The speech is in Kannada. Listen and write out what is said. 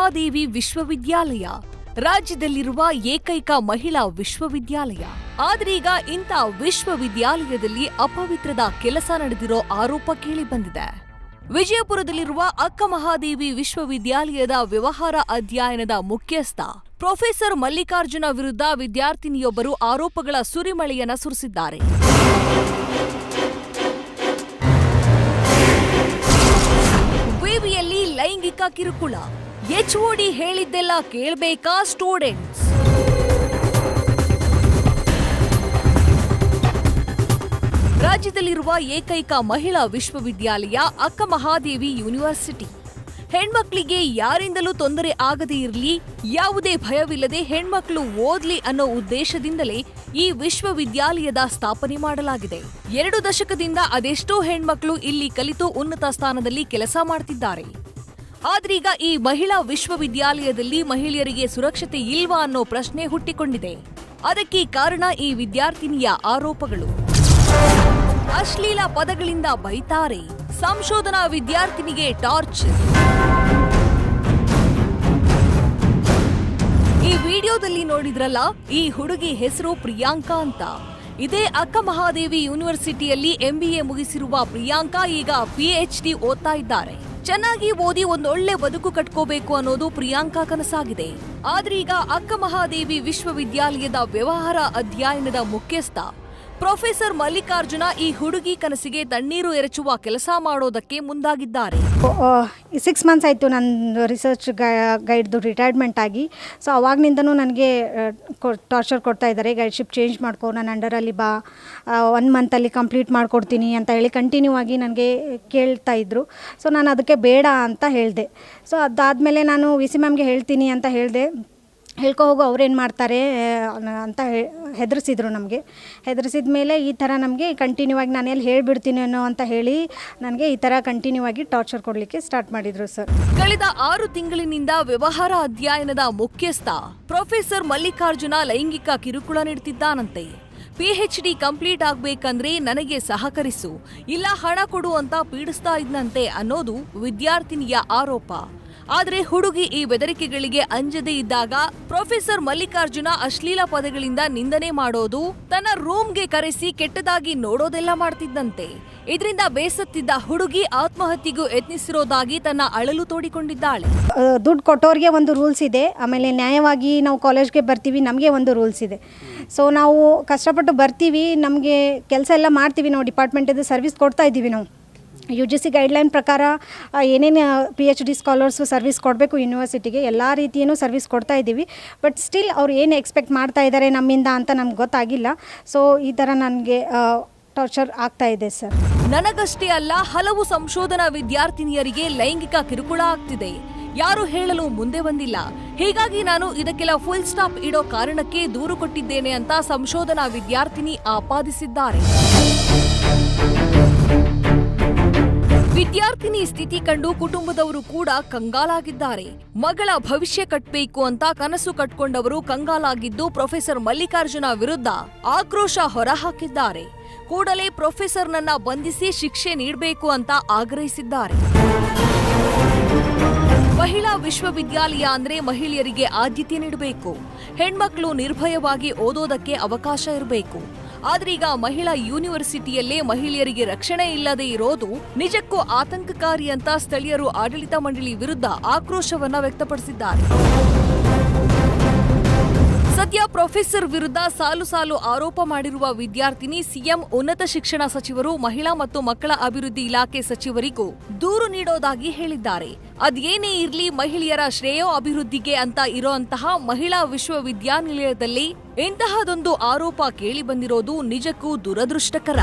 ಮಹಾದೇವಿ ವಿಶ್ವವಿದ್ಯಾಲಯ ರಾಜ್ಯದಲ್ಲಿರುವ ಏಕೈಕ ಮಹಿಳಾ ವಿಶ್ವವಿದ್ಯಾಲಯ. ಆದ್ರೀಗ ಇಂಥ ವಿಶ್ವವಿದ್ಯಾಲಯದಲ್ಲಿ ಅಪವಿತ್ರದ ಕೆಲಸ ನಡೆದಿರೋ ಆರೋಪ ಕೇಳಿಬಂದಿದೆ. ವಿಜಯಪುರದಲ್ಲಿರುವ ಅಕ್ಕ ಮಹಾದೇವಿ ವಿಶ್ವವಿದ್ಯಾಲಯದ ವ್ಯವಹಾರ ಅಧ್ಯಯನದ ಮುಖ್ಯಸ್ಥ ಪ್ರೊಫೆಸರ್ ಮಲ್ಲಿಕಾರ್ಜುನ ವಿರುದ್ಧ ವಿದ್ಯಾರ್ಥಿನಿಯೊಬ್ಬರು ಆರೋಪಗಳ ಸುರಿಮಳೆಯನ್ನ ಸುರಿಸಿದ್ದಾರೆ. ವಿವಿಯಲ್ಲಿ ಲೈಂಗಿಕ ಕಿರುಕುಳ, ಎಚ್ಒಡಿ ಹೇಳಿದ್ದೆಲ್ಲ ಕೇಳ್ಬೇಕಾ ಸ್ಟೂಡೆಂಟ್ಸ್? ರಾಜ್ಯದಲ್ಲಿರುವ ಏಕೈಕ ಮಹಿಳಾ ವಿಶ್ವವಿದ್ಯಾಲಯ ಅಕ್ಕ ಮಹಾದೇವಿ ಯೂನಿವರ್ಸಿಟಿ. ಹೆಣ್ಮಕ್ಳಿಗೆ ಯಾರಿಂದಲೂ ತೊಂದರೆ ಆಗದೇ ಇರಲಿ, ಯಾವುದೇ ಭಯವಿಲ್ಲದೆ ಹೆಣ್ಮಕ್ಳು ಓದ್ಲಿ ಅನ್ನೋ ಉದ್ದೇಶದಿಂದಲೇ ಈ ವಿಶ್ವವಿದ್ಯಾಲಯದ ಸ್ಥಾಪನೆ ಮಾಡಲಾಗಿದೆ. 2 ದಶಕದಿಂದ ಅದೆಷ್ಟೋ ಹೆಣ್ಮಕ್ಳು ಇಲ್ಲಿ ಕಲಿತು ಉನ್ನತ ಸ್ಥಾನದಲ್ಲಿ ಕೆಲಸ ಮಾಡ್ತಿದ್ದಾರೆ. ಆದ್ರೀಗ ಈ ಮಹಿಳಾ ವಿಶ್ವವಿದ್ಯಾಲಯದಲ್ಲಿ ಮಹಿಳೆಯರಿಗೆ ಸುರಕ್ಷತೆ ಇಲ್ವಾ ಅನ್ನೋ ಪ್ರಶ್ನೆ ಹುಟ್ಟಿಕೊಂಡಿದೆ. ಅದಕ್ಕೆ ಕಾರಣ ಈ ವಿದ್ಯಾರ್ಥಿನಿಯ ಆರೋಪಗಳು. ಅಶ್ಲೀಲ ಪದಗಳಿಂದ ಬೈತಾರೆ, ಸಂಶೋಧನಾ ವಿದ್ಯಾರ್ಥಿನಿಗೆ ಟಾರ್ಚರ್. ಈ ವಿಡಿಯೋದಲ್ಲಿ ನೋಡಿದ್ರಲ್ಲ, ಈ ಹುಡುಗಿ ಹೆಸರು ಪ್ರಿಯಾಂಕಾ ಅಂತ. ಇದೇ ಅಕ್ಕ ಮಹಾದೇವಿ ಯೂನಿವರ್ಸಿಟಿಯಲ್ಲಿ MBA ಮುಗಿಸಿರುವ ಪ್ರಿಯಾಂಕಾ ಈಗ PhD ಓದ್ತಾ ಇದ್ದಾರೆ. ಚೆನ್ನಾಗಿ ಓದಿ ಒಂದೊಳ್ಳೆ ಬದುಕು ಕಟ್ಕೋಬೇಕು ಅನ್ನೋದು ಪ್ರಿಯಾಂಕಾ ಕನಸಾಗಿದೆ. ಆದ್ರೀಗ ಅಕ್ಕ ಮಹಾದೇವಿ ವಿಶ್ವವಿದ್ಯಾಲಯದ ವ್ಯವಹಾರ ಅಧ್ಯಯನದ ಮುಖ್ಯಸ್ಥ ಪ್ರೊಫೆಸರ್ ಮಲ್ಲಿಕಾರ್ಜುನ ಈ ಹುಡುಗಿ ಕನಸಿಗೆ ತಣ್ಣೀರು ಎರಚುವ ಕೆಲಸ ಮಾಡೋದಕ್ಕೆ ಮುಂದಾಗಿದ್ದಾರೆ. 6 ಮಂತ್ಸ್ ಆಯಿತು ನನ್ನ ರಿಸರ್ಚ್ ಗೈಡ್ದು ರಿಟೈರ್ಮೆಂಟ್ ಆಗಿ. ಸೊ ಅವಾಗನಿಂದನೂ ನನಗೆ ಟಾರ್ಚರ್ ಕೊಡ್ತಾ ಇದ್ದಾರೆ. ಗೈಡ್ಶಿಪ್ ಚೇಂಜ್ ಮಾಡ್ಕೊ, ನನ್ನ ಅಂಡರಲ್ಲಿ ಬಾ, 1 ಮಂತಲ್ಲಿ ಕಂಪ್ಲೀಟ್ ಮಾಡಿಕೊಡ್ತೀನಿ ಅಂತ ಹೇಳಿ ಕಂಟಿನ್ಯೂ ಆಗಿ ನನಗೆ ಕೇಳ್ತಾ ಇದ್ದರು. ಸೊ ನಾನು ಅದಕ್ಕೆ ಬೇಡ ಅಂತ ಹೇಳಿದೆ. ಸೊ ಅದಾದಮೇಲೆ ನಾನು VC ಮ್ಯಾಮ್ಗೆ ಹೇಳ್ತೀನಿ ಅಂತ ಹೇಳಿದೆ. ಹೇಳ್ಕೊ ಹೋಗು, ಅವ್ರೇನು ಮಾಡ್ತಾರೆ ಅಂತ ಹೆದರಿಸಿದ್ರು. ನಮಗೆ ಹೆದರಿಸಿದ ಮೇಲೆ ಈ ಥರ ನಮಗೆ ಕಂಟಿನ್ಯೂ ಆಗಿ ನಾನು ಎಲ್ಲಿ ಹೇಳಿಬಿಡ್ತೀನಿ ಅನ್ನೋ ಅಂತ ಹೇಳಿ ನನಗೆ ಈ ಥರ ಕಂಟಿನ್ಯೂ ಆಗಿ ಟಾರ್ಚರ್ ಕೊಡಲಿಕ್ಕೆ ಸ್ಟಾರ್ಟ್ ಮಾಡಿದರು ಸರ್. ಕಳೆದ 6 ತಿಂಗಳಿನಿಂದ ವ್ಯವಹಾರ ಅಧ್ಯಯನದ ಮುಖ್ಯಸ್ಥ ಪ್ರೊಫೆಸರ್ ಮಲ್ಲಿಕಾರ್ಜುನ ಲೈಂಗಿಕ ಕಿರುಕುಳ ನೀಡುತ್ತಿದ್ದಾನಂತೆ. PhD ಕಂಪ್ಲೀಟ್ ಆಗ್ಬೇಕಂದ್ರೆ ನನಗೆ ಸಹಕರಿಸು, ಇಲ್ಲ ಹಣ ಕೊಡು ಅಂತ ಪೀಡಿಸ್ತಾ ಇದ್ನಂತೆ ಅನ್ನೋದು ವಿದ್ಯಾರ್ಥಿನಿಯ ಆರೋಪ. ಆದ್ರೆ ಹುಡುಗಿ ಈ ಬೆದರಿಕೆಗಳಿಗೆ ಅಂಜದೇ ಇದ್ದಾಗ ಪ್ರೊಫೆಸರ್ ಮಲ್ಲಿಕಾರ್ಜುನ ಅಶ್ಲೀಲ ಪದಗಳಿಂದ ನಿಂದನೆ ಮಾಡೋದು, ತನ್ನ ರೂಮ್ಗೆ ಕರೆಸಿ ಕೆಟ್ಟದಾಗಿ ನೋಡೋದೆಲ್ಲ ಮಾಡ್ತಿದ್ದಂತೆ. ಇದರಿಂದ ಬೇಸತ್ತಿದ್ದ ಹುಡುಗಿ ಆತ್ಮಹತ್ಯೆಗೂ ಯತ್ನಿಸಿರೋದಾಗಿ ತನ್ನ ಅಳಲು ತೋಡಿಕೊಂಡಿದ್ದಾಳೆ. ದುಡ್ಡು ಕೊಟ್ಟೋರಿಗೆ ಒಂದು ರೂಲ್ಸ್ ಇದೆ, ಆಮೇಲೆ ನ್ಯಾಯವಾಗಿ ನಾವು ಕಾಲೇಜ್ಗೆ ಬರ್ತೀವಿ, ನಮಗೆ ಒಂದು ರೂಲ್ಸ್ ಇದೆ. ಸೊ ನಾವು ಕಷ್ಟಪಟ್ಟು ಬರ್ತೀವಿ, ನಮಗೆ ಕೆಲಸ ಎಲ್ಲ ಮಾಡ್ತೀವಿ, ನಾವು ಡಿಪಾರ್ಟ್ಮೆಂಟಿಂದ ಸರ್ವಿಸ್ ಕೊಡ್ತಾ ಇದ್ದೀವಿ. ನಾವು UGC ಗೈಡ್ಲೈನ್ ಪ್ರಕಾರ ಏನೇನು PhD ಸ್ಕಾಲರ್ಸು ಸರ್ವಿಸ್ ಕೊಡಬೇಕು ಯೂನಿವರ್ಸಿಟಿಗೆ, ಎಲ್ಲ ರೀತಿಯೂ ಸರ್ವಿಸ್ ಕೊಡ್ತಾ ಇದ್ದೀವಿ. ಬಟ್ ಸ್ಟಿಲ್ ಅವ್ರು ಏನು ಎಕ್ಸ್ಪೆಕ್ಟ್ ಮಾಡ್ತಾ ಇದ್ದಾರೆ ನಮ್ಮಿಂದ ಅಂತ ನಮ್ಗೆ ಗೊತ್ತಾಗಿಲ್ಲ. ಸೊ ಈ ಥರ ನನಗೆ ಟಾರ್ಚರ್ ಆಗ್ತಾ ಇದೆ ಸರ್. ನನಗಷ್ಟೇ ಅಲ್ಲ, ಹಲವು ಸಂಶೋಧನಾ ವಿದ್ಯಾರ್ಥಿನಿಯರಿಗೆ ಲೈಂಗಿಕ ಕಿರುಕುಳ ಆಗ್ತಿದೆ. ಯಾರು ಹೇಳಲು ಮುಂದೆ ಬಂದಿಲ್ಲ. ಹೀಗಾಗಿ ನಾನು ಇದಕ್ಕೆಲ್ಲ ಫುಲ್ ಸ್ಟಾಪ್ ಇಡೋ ಕಾರಣಕ್ಕೆ ದೂರು ಕೊಟ್ಟಿದ್ದೇನೆ ಅಂತ ಸಂಶೋಧನಾ ವಿದ್ಯಾರ್ಥಿನಿ ಆಪಾದಿಸಿದ್ದಾರೆ. ವಿದ್ಯಾರ್ಥಿನಿ ಸ್ಥಿತಿ ಕಂಡು ಕುಟುಂಬದವರು ಕೂಡ ಕಂಗಾಲಾಗಿದ್ದಾರೆ. ಮಗಳ ಭವಿಷ್ಯ ಕಟ್ಟಬೇಕು ಅಂತ ಕನಸು ಕಟ್ಕೊಂಡವರು ಕಂಗಾಲಾಗಿದ್ದು ಪ್ರೊಫೆಸರ್ ಮಲ್ಲಿಕಾರ್ಜುನ ವಿರುದ್ಧ ಆಕ್ರೋಶ ಹೊರಹಾಕಿದ್ದಾರೆ. ಕೂಡಲೇ ಪ್ರೊಫೆಸರ್ನನ್ನ ಬಂಧಿಸಿ ಶಿಕ್ಷೆ ನೀಡಬೇಕು ಅಂತ ಆಗ್ರಹಿಸಿದ್ದಾರೆ. ಮಹಿಳಾ ವಿಶ್ವವಿದ್ಯಾಲಯ ಅಂದ್ರೆ ಮಹಿಳೆಯರಿಗೆ ಆದ್ಯತೆ ನೀಡಬೇಕು, ಹೆಣ್ಮಕ್ಳು ನಿರ್ಭಯವಾಗಿ ಓದೋದಕ್ಕೆ ಅವಕಾಶ ಇರಬೇಕು. ಆದ್ರೀಗ ಮಹಿಳಾ ಯೂನಿವರ್ಸಿಟಿಯಲ್ಲೇ ಮಹಿಳೆಯರಿಗೆ ರಕ್ಷಣೆ ಇಲ್ಲದೆ ಇರೋದು ನಿಜಕ್ಕೂ ಆತಂಕಕಾರಿ ಅಂತ ಸ್ಥಳೀಯರು ಆಡಳಿತ ಮಂಡಳಿ ವಿರುದ್ಧ ಆಕ್ರೋಶವನ್ನ ವ್ಯಕ್ತಪಡಿಸಿದ್ದಾರೆ. ಸದ್ಯ ಪ್ರೊಫೆಸರ್ ವಿರುದ್ಧ ಸಾಲು ಸಾಲು ಆರೋಪ ಮಾಡಿರುವ ವಿದ್ಯಾರ್ಥಿನಿ CM, ಉನ್ನತ ಶಿಕ್ಷಣ ಸಚಿವರು, ಮಹಿಳಾ ಮತ್ತು ಮಕ್ಕಳ ಅಭಿವೃದ್ಧಿ ಇಲಾಖೆ ಸಚಿವರಿಗೂ ದೂರು ನೀಡೋದಾಗಿ ಹೇಳಿದ್ದಾರೆ. ಅದೇನೇ ಇರ್ಲಿ, ಮಹಿಳೆಯರ ಶ್ರೇಯೋ ಅಭಿವೃದ್ಧಿಗೆ ಅಂತ ಇರೋಂತಹ ಮಹಿಳಾ ವಿಶ್ವವಿದ್ಯಾನಿಲಯದಲ್ಲಿ ಇಂತಹದೊಂದು ಆರೋಪ ಕೇಳಿಬಂದಿರೋದು ನಿಜಕ್ಕೂ ದುರದೃಷ್ಟಕರ.